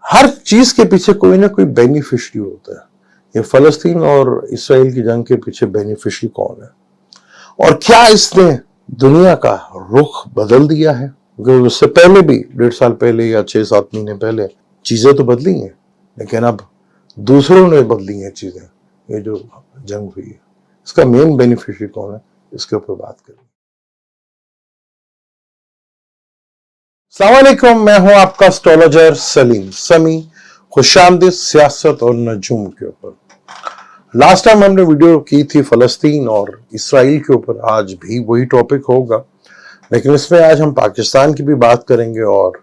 हर चीज के पीछे कोई ना कोई बेनिफिशरी होता है। ये फलस्तीन और इसराइल की जंग के पीछे बेनिफिशरी कौन है और क्या इसने दुनिया का रुख बदल दिया है? क्योंकि उससे पहले भी 1.5 साल पहले या 6-7 महीने पहले चीजें तो बदली हैं, लेकिन अब दूसरों ने बदली हैं चीजें। ये जो जंग हुई है इसका मेन बेनिफिशरी कौन है, इसके ऊपर बात करें। अस्सलाम वालेकुम, मैं हूं आपका एस्ट्रोलॉजर सलीम समी, खुशामदीद सियासत और नजूम के ऊपर। लास्ट टाइम हमने वीडियो की थी फलस्तीन और इसराइल के ऊपर, आज भी वही टॉपिक होगा, लेकिन इसमें आज हम पाकिस्तान की भी बात करेंगे और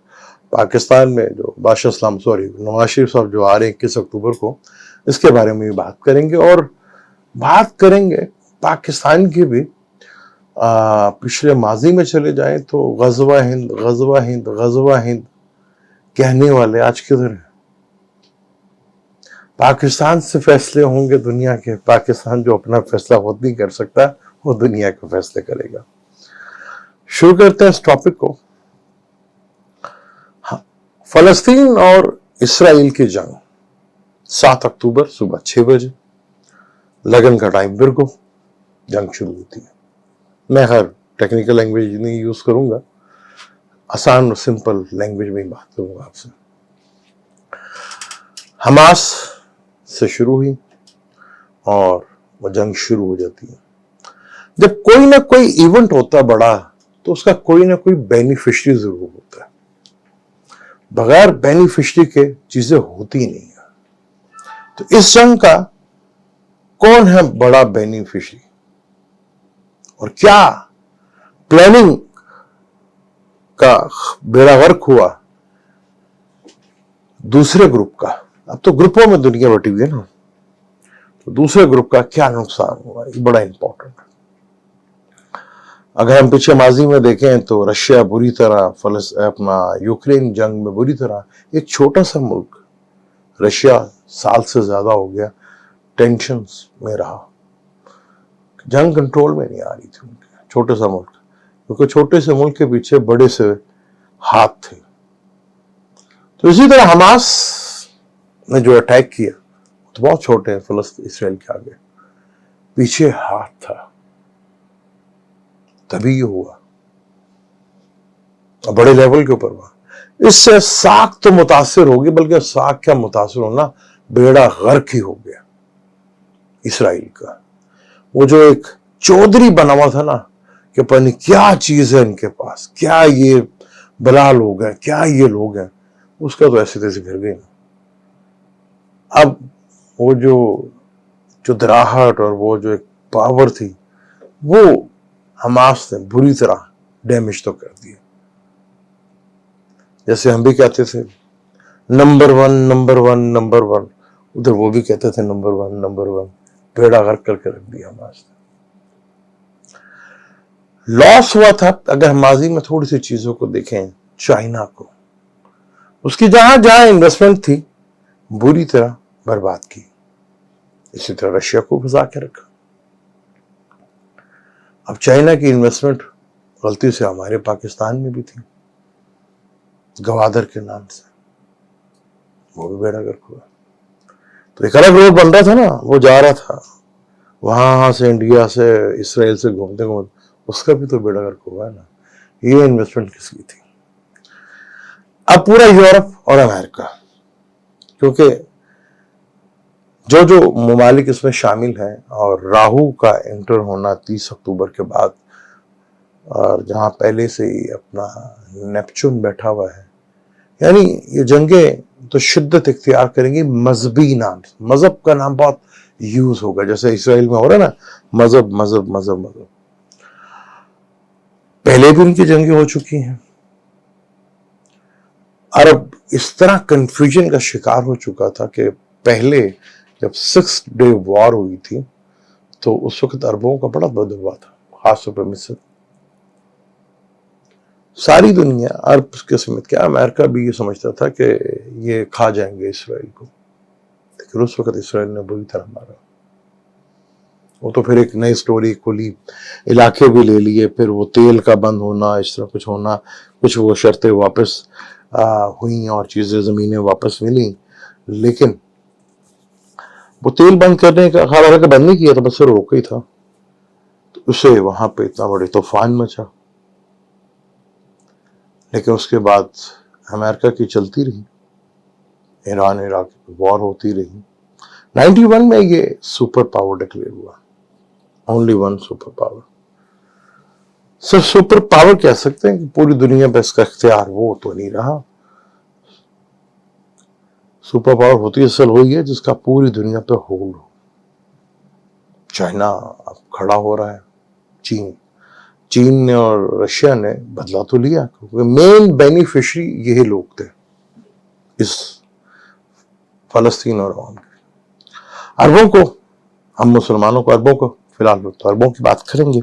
पाकिस्तान में जो नवाज शरीफ साहब जो आ रहे हैं 21 अक्टूबर को, इसके बारे में भी बात करेंगे। और बात करेंगे पाकिस्तान की भी। पिछले माजी में चले जाएं तो गजवा हिंद गजवा हिंद गजवा हिंद कहने वाले आज किधर हैं? पाकिस्तान से फैसले होंगे दुनिया के। पाकिस्तान जो अपना फैसला खुद नहीं कर सकता, वो दुनिया के फैसले करेगा। शुरू करते हैं इस टॉपिक को। फलस्तीन और इसराइल की जंग 7 अक्टूबर सुबह 6 बजे, लगन का टाइम बिरगो, जंग शुरू होती है। मैं हर टेक्निकल लैंग्वेज नहीं यूज करूंगा, आसान और सिंपल लैंग्वेज में बात करूंगा आपसे। हमास से शुरू हुई और वो जंग शुरू हो जाती है। जब कोई ना कोई इवेंट होता बड़ा तो उसका कोई ना कोई बेनिफिशरी जरूर होता है। बगैर बेनिफिशरी के चीजें होती नहीं है। तो इस जंग का कौन है बड़ा बेनिफिशरी और क्या प्लानिंग का बेड़ा गर्क हुआ दूसरे ग्रुप का? अब तो ग्रुपों में दुनिया बटी हुई है ना, तो दूसरे ग्रुप का क्या नुकसान हुआ, ये बड़ा इंपॉर्टेंट है। अगर हम पीछे माजी में देखें तो रशिया बुरी तरह अपना यूक्रेन जंग में बुरी तरह, एक छोटा सा मुल्क रशिया साल से ज्यादा हो गया टेंशन में रहा, जंग कंट्रोल में नहीं आ रही थी उनके। छोटे सा मुल्क, क्योंकि छोटे से मुल्क के पीछे बड़े से हाथ थे। तो इसी तरह हमास ने जो अटैक किया तो बहुत छोटे हैं फलस्तीन इसराइल के आगे, पीछे हाथ था, तभी ये हुआ, बड़े लेवल के ऊपर हुआ। इससे साख तो मुतासिर होगी, बल्कि साख क्या मुतासिर होना, बेड़ा गर्क ही हो गया इसराइल का। वो जो एक चौधरी बना हुआ था ना कि पता नहीं क्या चीज है इनके पास, क्या ये बला लोग हैं, क्या ये लोग हैं, उसका तो ऐसे तैसे गिर गई ना। अब वो जो दराहट और वो जो एक पावर थी, वो हमास ने बुरी तरह डैमेज तो कर दिया। जैसे हम भी कहते थे number one number one number one, उधर वो भी कहते थे नंबर वन नंबर वन, बेड़ा गर्क करके रख दिया हमास ने। लॉस हुआ था। अगर माजी में थोड़ी सी चीजों को देखें, चाइना को, उसकी जहां जहां इन्वेस्टमेंट थी बुरी तरह बर्बाद की। इसी तरह रशिया को फंसा के रखा। अब चाइना की इन्वेस्टमेंट गलती से हमारे पाकिस्तान में भी थी, गवादर के नाम से, वो भी बेड़ा गर्क हुआ। तो एक अलग रोड बन रहा था ना, वो जा रहा था वहां से, इंडिया से, इसराइल से घूमते घूमते, उसका भी तो बेड़ा गर्क हुआ है ना। ये इन्वेस्टमेंट किसकी थी? अब पूरा यूरोप और अमेरिका, क्योंकि जो जो ममालिक इसमें शामिल हैं, और राहु का एंटर होना 30 अक्टूबर के बाद, और जहां पहले से ही अपना नेपच्यून बैठा हुआ है, यानी ये जंगें तो शिद्दत इख्तियार करेंगी मजहबी नाम से। मजहब का नाम बहुत यूज होगा, जैसे इसराइल में हो रहा है ना, मजहब मजहब मजहब मजहब। पहले भी उनकी जंगें हो चुकी हैं। अरब इस तरह कंफ्यूजन का शिकार हो चुका था कि पहले जब 6 डे वॉर हुई थी तो उस वक्त अरबों का बड़ा बदलवा था, खासतौर पर मिस्र। सारी दुनिया अरब के समेत क्या अमेरिका भी ये समझता था कि ये खा जाएंगे इसराइल को, लेकिन उस वक्त इसराइल ने बुरी तरह मारा। वो तो फिर एक नई स्टोरी खुली, इलाके भी ले लिए, फिर वो तेल का बंद होना, इस तरह कुछ होना, कुछ वो शर्तें वापस हुई और चीजें जमीनें वापस मिली, लेकिन वो तेल बंद करने का, हालांकि बंद नहीं किया था, बस रोका ही था, तो उसे वहां पे इतना बड़ी तूफान मचा। लेकिन उसके बाद अमेरिका की चलती रही, ईरान इराक वॉर होती रही। 91 में ये सुपर पावर डिक्लेयर हुआ, ओनली वन सुपर पावर। सिर्फ सुपर पावर कह सकते हैं कि पूरी दुनिया पे इसका इख्तियार वो तो नहीं रहा। सुपर पावर होती असल हुई है जिसका पूरी दुनिया पे होल्ड हो। चाइना अब खड़ा हो रहा है, चीन ने और रशिया ने बदला तो लिया, क्योंकि मेन बेनिफिशियरी यही लोग थे इस फलस्तीन और अवाम के। अरबों को, हम मुसलमानों को, अरबों को, फिलहाल तो अरबों की बात करेंगे,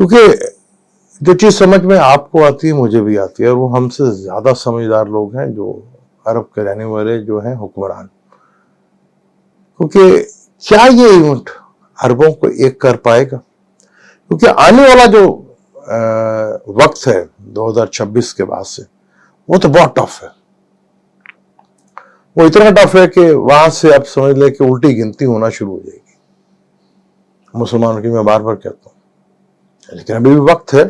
क्योंकि जो चीज समझ में आपको आती है मुझे भी आती है, और वो हमसे ज्यादा समझदार लोग हैं जो अरब के रहने वाले जो हैं हुक्मरान। क्योंकि क्या ये इवेंट अरबों को एक कर पाएगा? क्योंकि आने वाला जो वक्त है 2026 के बाद से, वो तो बहुत टफ है। वो इतना टफ है कि वहां से आप समझ ले कि उल्टी गिनती होना शुरू हो जाएगी मुसलमानों की, मैं बार बार कहता हूं। लेकिन अभी भी वक्त है,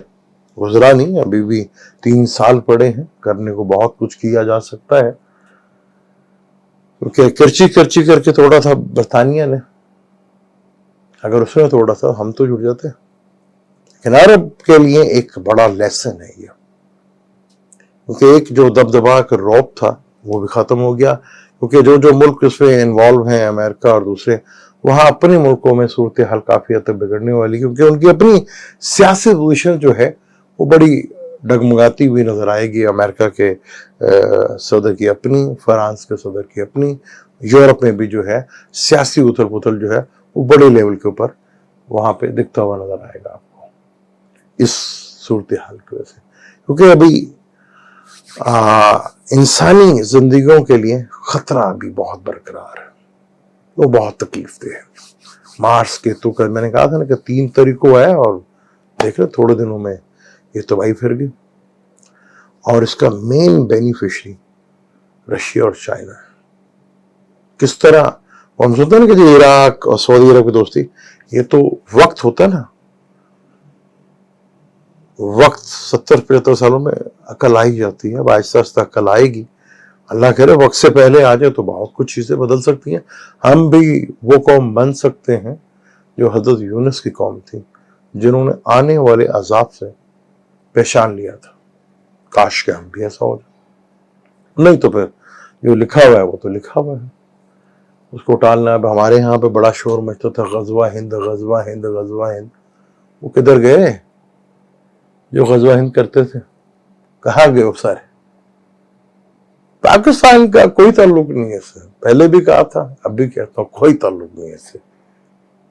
गुजरा नहीं, अभी भी 3 साल पड़े हैं, करने को बहुत कुछ किया जा सकता है। क्योंकि करची करके तोड़ा था बरतानिया ने, अगर उसने तोड़ा था हम तो जुड़ जाते। लेकिन अरब के लिए एक बड़ा लेसन है ये, क्योंकि एक जो दबदबा का रौब था वो भी खत्म हो गया। क्योंकि जो मुल्क इसमें इन्वॉल्व हैं, अमेरिका और दूसरे, वहां अपने मुल्कों में सूरत हाल काफी हद तक बिगड़ने वाली, क्योंकि उनकी अपनी सियासी पोजीशन जो है वो बड़ी डगमगाती हुई नजर आएगी। अमेरिका के सदर की अपनी, फ्रांस के सदर की अपनी, यूरोप में भी जो है सियासी उथल पुथल जो है वो बड़े लेवल के ऊपर वहां पे दिखता हुआ नजर आएगा आपको इस सूरत हाल की वजह से। क्योंकि अभी इंसानी जिंदगियों के लिए खतरा भी बहुत बरकरार है, वो बहुत तकलीफ दे है। मार्स के तो कर मैंने कहा था ना कि 3 तरीकों है, और देख रहे थोड़े दिनों में ये तबाही फिर गई। और इसका मेन बेनिफिशियरी रशिया और चाइना है। किस तरह हम सुनते हैं ना कि जो इराक और सऊदी अरब की दोस्ती, ये तो वक्त होता है ना, वक्त 70-75 सालों में अकल आई जाती है। अब आहिस्ता आहिस्ता अकल आएगी, अल्लाह करे वक्त से पहले आ जाए तो बहुत कुछ चीजें बदल सकती हैं। हम भी वो कौम बन सकते हैं जो हजरत यूनुस की कौम थी, जिन्होंने आने वाले अजाब से पहचान लिया था। काश के हम भी ऐसा हो जाए। नहीं तो फिर जो लिखा हुआ है वो तो लिखा हुआ है, उसको टालना। अब हमारे यहाँ पे बड़ा शोर मचता था, गजवा हिंद गजवा हिंद गजवा हिंद। वो किधर गए जो गजवा हिंद करते थे? कहाँ गए वो सारे? पाकिस्तान का कोई ताल्लुक नहीं है इससे, पहले भी कहा था, अब भी कहता हूँ, कोई ताल्लुक नहीं है इससे।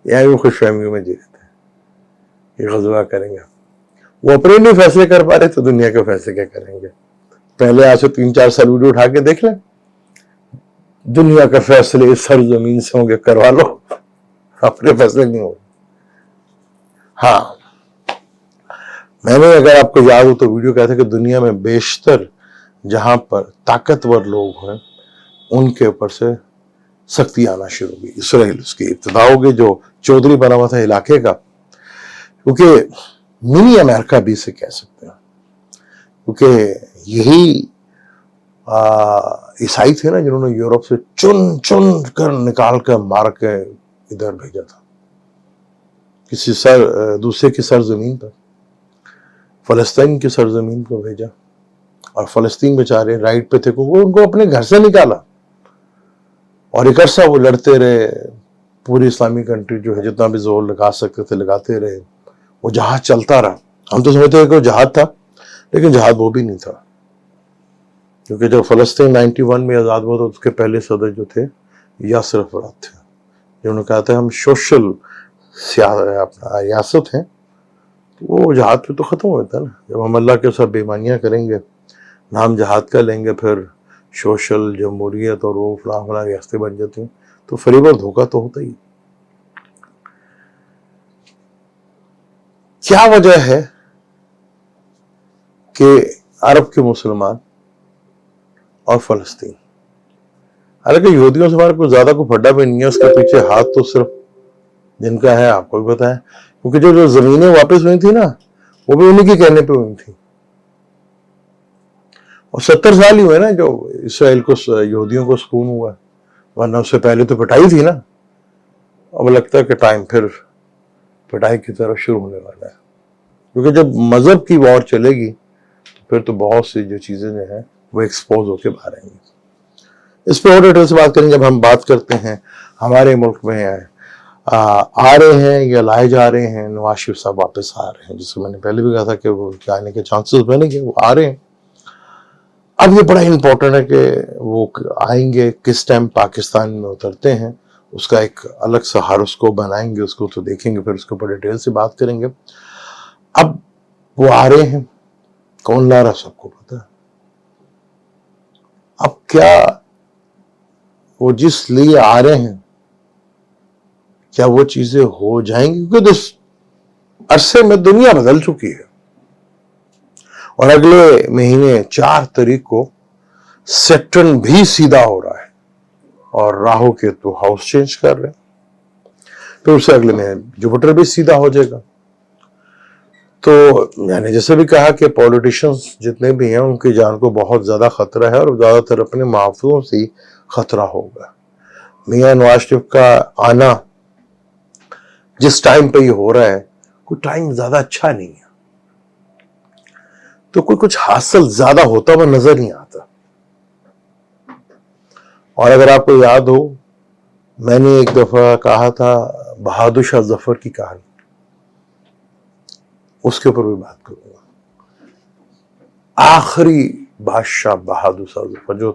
यहाँ भी खुशफहमी में जी रहे थे ये गजवा करेंगे। वो अपने नहीं फैसले कर पा रहे तो दुनिया के फैसले क्या करेंगे? पहले आज से 3-4 साल वीडियो उठा के देख लें, दुनिया के फैसले इस सरजमीन से होंगे, करवा लो, अपने फैसले नहीं होंगे। हाँ, मैंने, अगर आपको याद हो तो वीडियो कहता है कि दुनिया में बेशतर जहां पर ताकतवर लोग हैं उनके ऊपर से सख्ती आना शुरू हुई। इसराइल उसकी इब्तिदा हो गई, जो चौधरी बना हुआ था इलाके का, क्योंकि मिनी अमेरिका भी इसे कह सकते हैं। क्योंकि यही ईसाई थे ना जिन्होंने यूरोप से चुन चुन कर निकाल कर मार के इधर भेजा था, किसी दूसरे की सरजमीन पर, फलस्तीन की सरजमीन को भेजा। और फलस्तीन बेचारे राइट पे थे, क्योंकि उनको अपने घर से निकाला, और एक अरसा वो लड़ते रहे। पूरी इस्लामी कंट्री जो है जितना भी जोर लगा सकते थे लगाते रहे, वो जहाज चलता रहा। हम तो समझते थे कि वो जहाज था, लेकिन जहाज वो भी नहीं था। क्योंकि जब फलस्तीन 91 में आज़ाद हुआ तो उसके पहले सदर जो थे यासिर अराफात थे, जिन्होंने कहा था हम सोशल अपना रियासत हैं। तो वो जहाद पे तो खत्म होता है ना, जब हम अल्लाह के साथ बेईमानियां करेंगे, नाम जहाद का लेंगे, फिर सोशल जमहूरियत और वो फला रियासतें बन जाती हैं, तो फरीब और धोखा तो होता ही। क्या वजह है कि अरब के मुसलमान اور فلسطین. حالانکہ یہودیوں سے ہمارا کوئی زیادہ کوئی پھڈا بھی نہیں ہے, اس کے پیچھے ہاتھ تو صرف جن کا ہے آپ کو بھی پتا ہے, کیونکہ جو زمینیں واپس ہوئی تھی نا وہ بھی انہیں کے کہنے پہ ہوئی تھی. اور 70 سال ہی ہوئے نا جو اسرائیل کو, یہودیوں کو سکون ہوا, ورنہ اس سے پہلے تو پٹائی تھی نا. اب لگتا ہے کہ ٹائم پھر پٹائی کی طرف شروع ہونے والا ہے, کیونکہ جب مذہب کی وار چلے گی تو پھر تو بہت سی جو چیزیں جو ہیں وہ ایکسپوز ہو کے باہر آئیں گی. اس پہ اور ڈیٹیل سے بات کریں. جب ہم بات کرتے ہیں ہمارے ملک میں آ رہے ہیں یا لائے جا رہے ہیں, نواز شریف صاحب واپس آ رہے ہیں, جس کو میں نے پہلے بھی کہا تھا کہ وہ آنے کے چانسز بنے گے, وہ آ رہے ہیں. اب یہ بڑا امپورٹنٹ ہے کہ وہ آئیں گے کس ٹائم پاکستان میں اترتے ہیں, اس کا ایک الگ سا ہاروسکوپ بنائیں گے, اس کو تو دیکھیں گے, پھر اس کے اوپر ڈیٹیل سے بات کریں گے. اب وہ آ رہے ہیں, کون لا رہا سب کو پتا ہے. اب کیا وہ جس لیے آ رہے ہیں کیا وہ چیزیں ہو جائیں گی, کیونکہ اس عرصے میں دنیا بدل چکی ہے. اور اگلے مہینے 4 تاریخ کو سیٹرن بھی سیدھا ہو رہا ہے, اور راہو کیتو ہاؤس چینج کر رہے ہیں. پھر اسے اگلے مہینے جوپیٹر بھی سیدھا ہو جائے گا. تو میں نے جیسے بھی کہا کہ پولیٹیشنز جتنے بھی ہیں ان کی جان کو بہت زیادہ خطرہ ہے, اور زیادہ تر اپنے محافظوں سے ہی خطرہ ہوگا. میاں نواز شریف کا آنا جس ٹائم پہ یہ ہو رہا ہے, کوئی ٹائم زیادہ اچھا نہیں ہے, تو کوئی کچھ حاصل زیادہ ہوتا ہوا نظر نہیں آتا. اور اگر آپ کو یاد ہو, میں نے ایک دفعہ کہا تھا بہادر شاہ ظفر کی کہانی, اس کے اوپر بھی بات کروں گا. آخری بادشاہ بہادر شاہ ظفر جو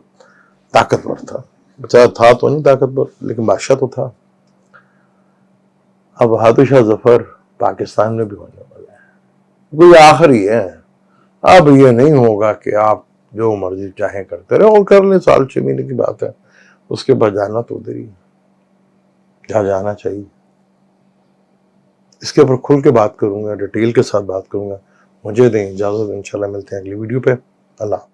طاقتور تھا, بچہ تھا تو نہیں طاقتور لیکن بادشاہ تو تھا. اب بہادر شاہ ظفر پاکستان میں بھی ہونے والا ہے, کوئی آخری ہے. اب یہ نہیں ہوگا کہ آپ جو مرضی چاہیں کرتے رہے, اور کر لیں, 6 مہینے کی بات ہے, اس کے بعد جانا تو ادھر ہی جہاں جانا چاہیے. اس کے اوپر کھل کے بات کروں گا, ڈیٹیل کے ساتھ بات کروں گا. مجھے دیں اجازت, انشاءاللہ ملتے ہیں اگلی ویڈیو پہ. اللہ